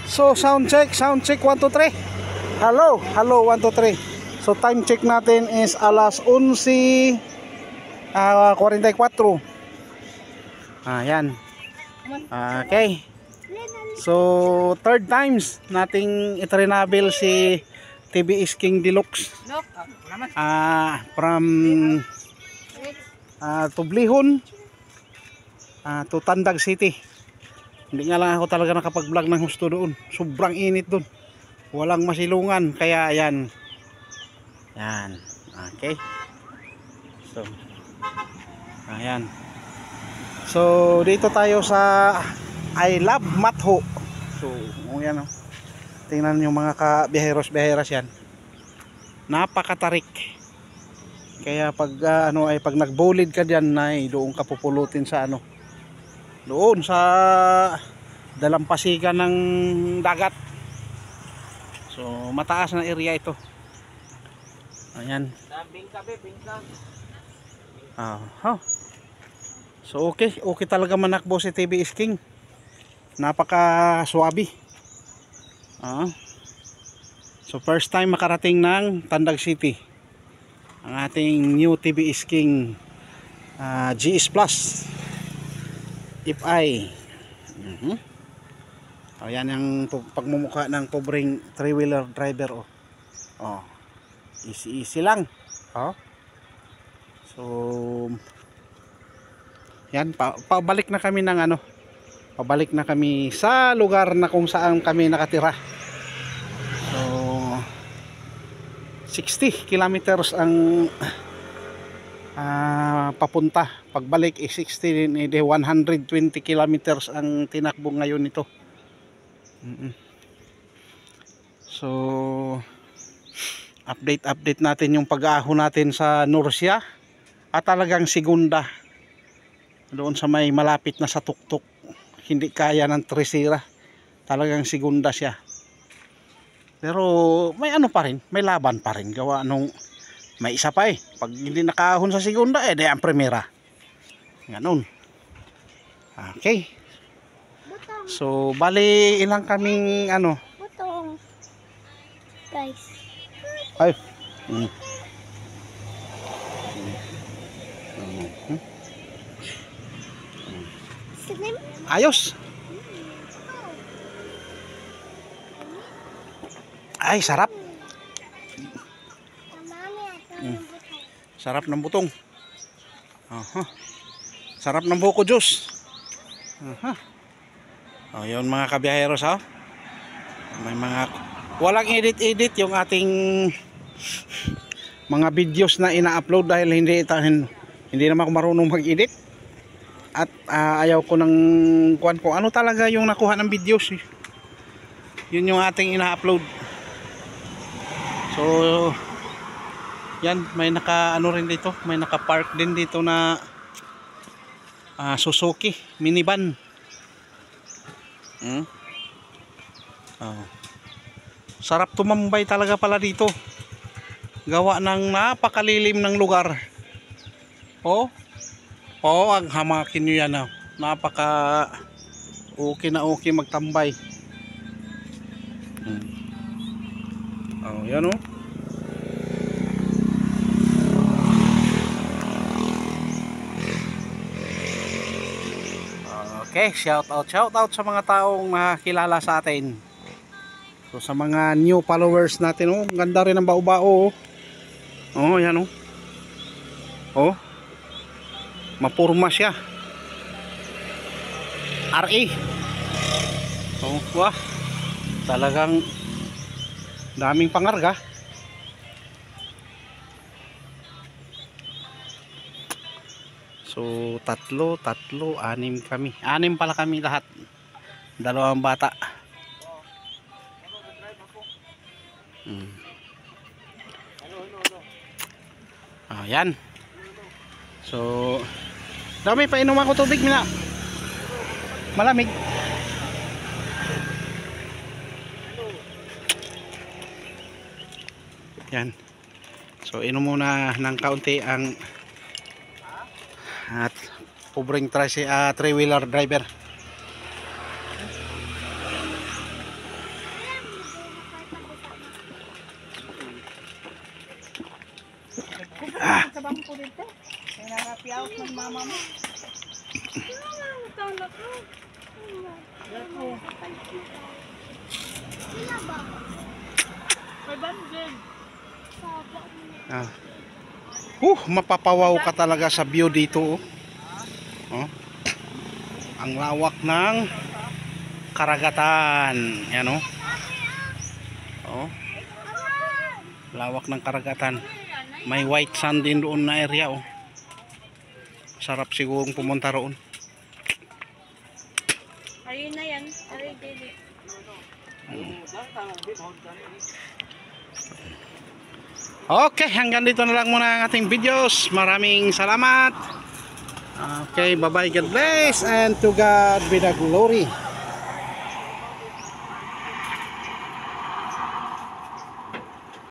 So sound check 1 2 3. Hello 1 2 3. So time check natin is alas 11:44. Ayan. Okay. So third times nating itrinabil si TBS King Deluxe. From Tublihon to Tandag City. Hindi nga lang ako talaga nakapag-vlog ng husto doon. Sobrang init doon. Walang masilungan. Kaya ayan. Yan. Okay. So. Ayan. So dito tayo sa I Love Matho. So ayan o. Tingnan nyo mga kabiheros-biheras yan. Napakatarik. Kaya pag pag nagbolid ka diyan ay doon ka pupulutin sa doon sa dalampasigan ng dagat. So mataas na area ito. Ayan. So okay talaga manakbo si TBS King. Napaka suwabi. So first time makarating ng Tandag City ang ating new TBS King GS Plus FI. Ayan ang pagmumukha ng pobreng 3-wheeler driver. Easy lang. So yan, pabalik na kami ng pabalik na kami sa lugar na kung saan kami nakatira. So 60 kilometers ang papunta, pagbalik 60 din, 120 kilometers ang tinakbo ngayon nito. So update natin yung pag-aahon natin sa Nursia at talagang segunda doon sa may malapit na sa tuktok. Hindi kaya ng tresira, talagang segunda siya. Pero may pa rin, may laban pa rin gawa nung may isa pa pag hindi nakahon sa segunda di ang primera. Ganun. Okay. So bali ilang kaming butong. Guys. Ay. Ayos. Ay, sarap. Sarap ng butong. Sarap ng buko juice. Yun mga kabiyaheros may mga walang edit yung ating mga videos na ina-upload dahil hindi naman ako marunong mag-edit at ayaw ko ng kung ano talaga yung nakuha ng videos yun yung ating ina-upload. So yan, may rin dito, may naka-park din dito na Suzuki minivan. Sarap tumambay talaga pala dito. Gawa ng napakalilim ng lugar. Ang hamakin nyo yan. Napaka okay na okay magtambay. Yan Okay, shout out sa mga taong nakakilala sa atin. So sa mga new followers natin, ganda rin ang bao-bao. Yan mapurma siya. RE. Wah. Talagang daming pangarga. So tatlo, anim kami. Anim pala kami lahat. 2 bata. Yan. So dami pa inom ako tubig mina. Malamig. Yan. So inom muna ng kaunti ang at pobreng 3-wheeler driver. bangko dito. Nangapiaw ng mama mo. May bandin. Ah. Mapapawaw ka talaga sa view dito. Oh. Ang lawak ng karagatan. Yan oh. Oh. Lawak ng karagatan. May white sand din doon na area oh. Sarap sigurong pumunta roon. Ayun na yan. Ay, dili. Okay, hanggang dito na lang muna ang ating videos. Maraming salamat. Okay, bye-bye. God bless and to God be the glory.